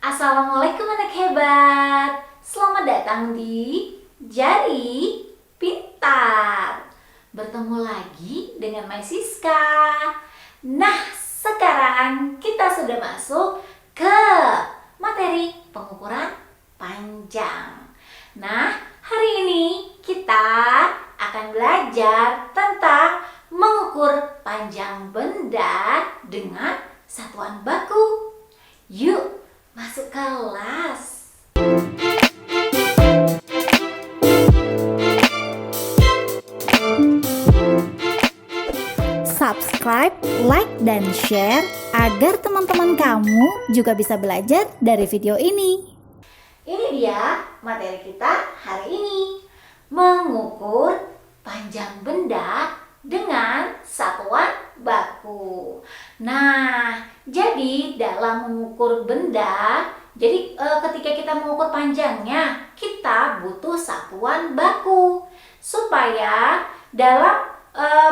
Assalamualaikum anak hebat. Selamat datang di Jari Pintar. Bertemu lagi dengan Mai Siska. Nah, sekarang kita sudah masuk ke materi pengukuran panjang. Nah, hari ini kita akan belajar tentang mengukur panjang benda dengan satuan baku. Yuk, masuk kelas. Subscribe, like, dan share agar teman-teman kamu juga bisa belajar dari video ini. Ini dia materi kita hari ini. Mengukur panjang benda dengan satuan baku. Nah, jadi dalam mengukur benda, ketika kita mengukur panjangnya, kita butuh satuan baku supaya dalam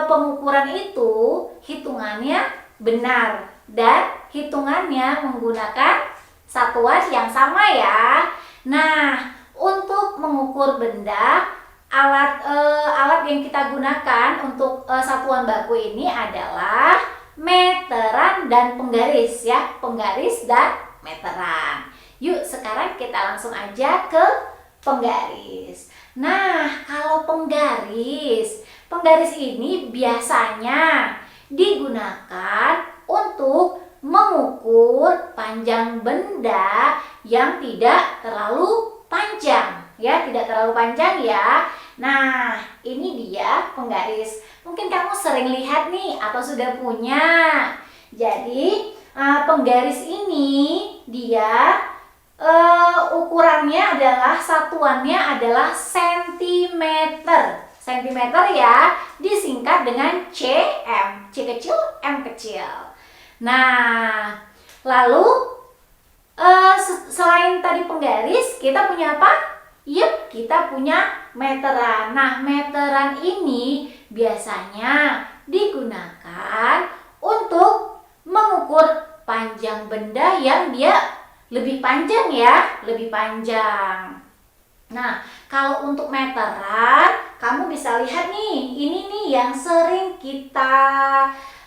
pengukuran itu hitungannya benar dan hitungannya menggunakan satuan yang sama ya. Nah, untuk mengukur benda, alat yang kita gunakan untuk satuan baku ini adalah meteran dan penggaris ya, penggaris dan meteran. Yuk, sekarang kita langsung aja ke penggaris. Nah, kalau penggaris ini biasanya digunakan untuk mengukur panjang benda yang tidak terlalu panjang ya, tidak terlalu panjang ya. Nah, ini dia penggaris. Mungkin kamu sering lihat nih atau sudah punya. Jadi, penggaris ini dia ukurannya adalah satuannya adalah sentimeter. Sentimeter ya, disingkat dengan cm. C kecil, m kecil. Nah, lalu selain tadi penggaris, kita punya apa? Yep, kita punya meteran. Nah, meteran ini biasanya digunakan untuk mengukur panjang benda yang dia lebih panjang ya, lebih panjang. Nah, kalau untuk meteran, kamu bisa lihat nih, ini nih yang sering kita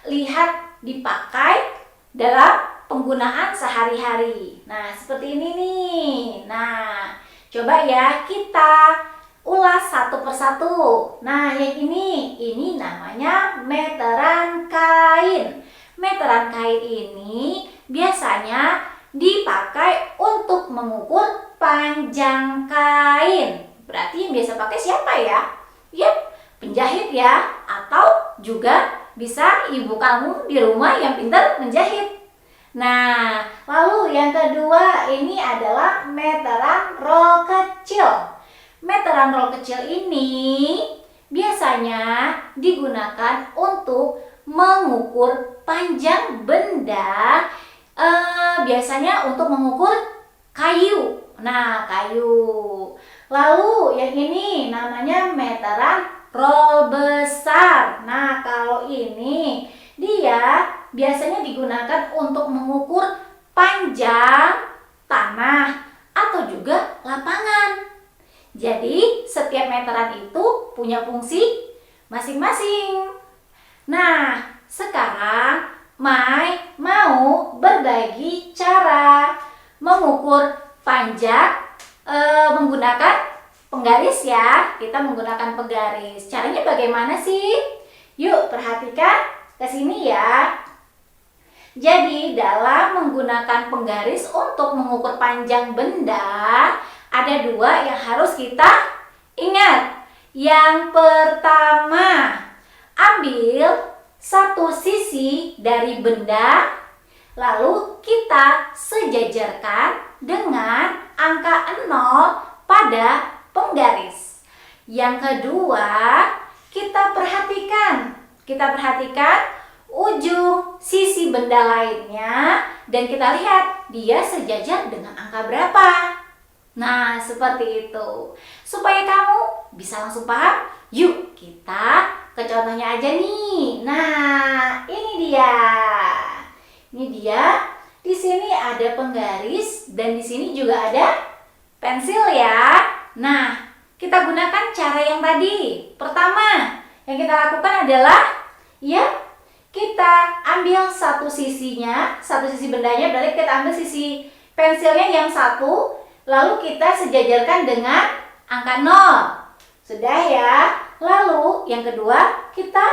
lihat dipakai dalam penggunaan sehari-hari. Nah, seperti ini nih. Nah, coba ya kita ulas satu persatu. Nah, yang ini namanya meteran kain. Meteran kain ini biasanya dipakai untuk mengukur panjang kain. Berarti yang biasa pakai siapa ya? Yep, penjahit ya. Atau juga bisa ibu kamu di rumah yang pintar menjahit. Nah, lalu yang kedua ini adalah meteran roll kecil. Meteran roll kecil ini biasanya digunakan untuk mengukur panjang benda, biasanya untuk mengukur kayu. Nah, kayu. Lalu yang ini namanya meteran roll besar. Nah, kalau ini dia biasanya digunakan untuk mengukur panjang tanah atau juga lapangan. Jadi, setiap meteran itu punya fungsi masing-masing. Nah, sekarang Mai mau berbagi cara mengukur panjang menggunakan penggaris ya. Kita menggunakan penggaris. Caranya bagaimana sih? Yuk, perhatikan ke sini ya. Jadi, dalam menggunakan penggaris untuk mengukur panjang benda, ada dua yang harus kita ingat. Yang pertama, ambil satu sisi dari benda, lalu kita sejajarkan dengan angka 0 pada penggaris. Yang kedua, kita perhatikan ujung sisi benda lainnya dan kita lihat dia sejajar dengan angka berapa. Nah, seperti itu. Supaya kamu bisa langsung paham, yuk kita ke contohnya aja nih. Nah, ini dia. Di sini ada penggaris dan di sini juga ada pensil ya. Nah, kita gunakan cara yang tadi. Pertama, yang kita lakukan adalah kita ambil satu sisinya, satu sisi bendanya, berarti kita ambil sisi pensilnya yang satu, lalu kita sejajarkan dengan angka 0. Sudah ya. Lalu yang kedua, kita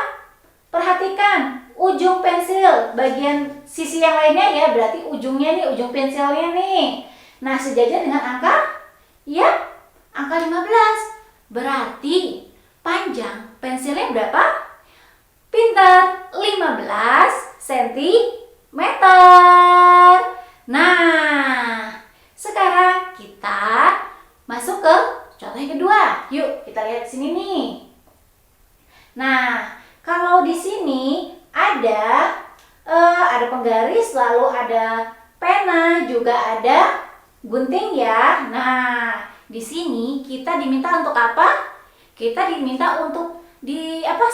perhatikan ujung pensil, bagian sisi yang lainnya ya, berarti ujungnya nih, ujung pensilnya nih. Nah, sejajar dengan angka 15. Berarti panjang pensilnya berapa? Pintar, 15 cm. Nah, sekarang kita masuk ke contoh yang kedua. Yuk, kita lihat sini nih. Nah, kalau di sini ada penggaris, lalu ada pena, juga ada gunting ya. Nah, di sini kita diminta untuk apa? Kita diminta untuk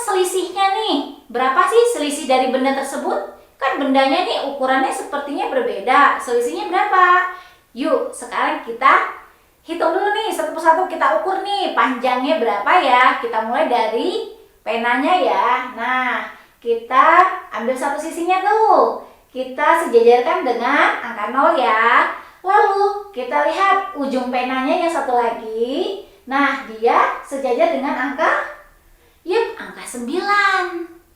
selisihnya nih. Berapa sih selisih dari benda tersebut? Kan bendanya nih ukurannya sepertinya berbeda. Selisihnya berapa? Yuk, sekarang kita hitung dulu nih, satu persatu kita ukur nih panjangnya berapa ya. Kita mulai dari penanya ya. Nah, kita ambil satu sisinya tuh. Kita sejajarkan dengan angka 0 ya. Lalu kita lihat ujung penanya yang satu lagi. Nah, dia sejajar dengan angka 9.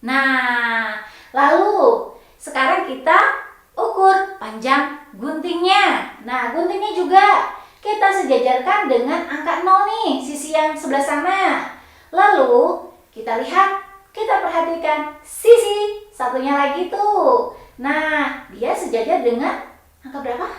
Nah, lalu sekarang kita ukur panjang guntingnya. Nah, guntingnya juga kita sejajarkan dengan angka 0 nih, sisi yang sebelah sana. Lalu kita lihat, kita perhatikan sisi satunya lagi tuh. Nah, dia sejajar dengan angka berapa?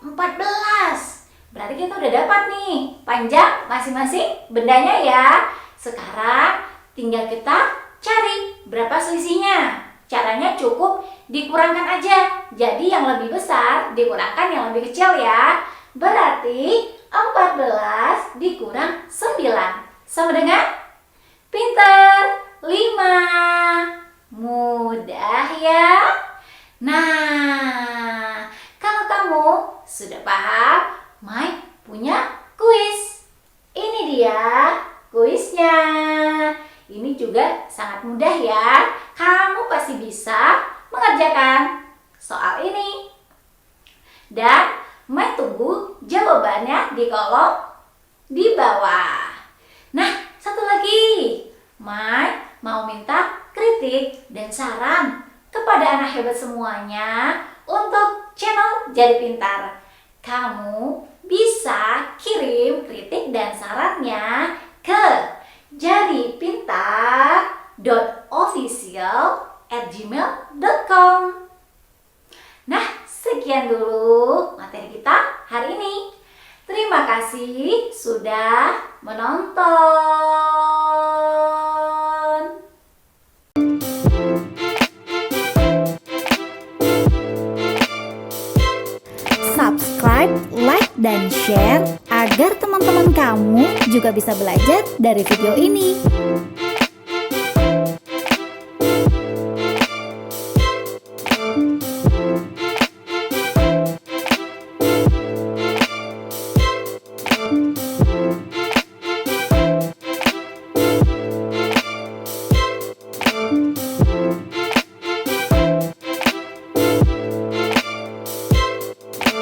14. Berarti kita udah dapat nih panjang masing-masing bendanya ya. Sekarang tinggal kita cari berapa selisihnya. Caranya cukup dikurangkan aja. Jadi yang lebih besar dikurangkan yang lebih kecil ya. Berarti 14 dikurang 9 sama dengan pinter 5. Mudah ya. Nah, kalau kamu sudah paham, Mai punya kuis. Ini dia kuisnya. Ini juga sangat mudah ya. Kamu pasti bisa mengerjakan soal ini. Dan Mai tunggu jawabannya di kolom di bawah. Nah, satu lagi. Mai mau minta kritik dan saran kepada anak hebat semuanya untuk channel Jadi Pintar. Kamu bisa kirim kritik dan sarannya ke jadipintar.official@gmail.com. Nah, sekian dulu materi kita hari ini. Terima kasih sudah menonton. Subscribe, like, dan share agar teman-teman kamu juga bisa belajar dari video ini.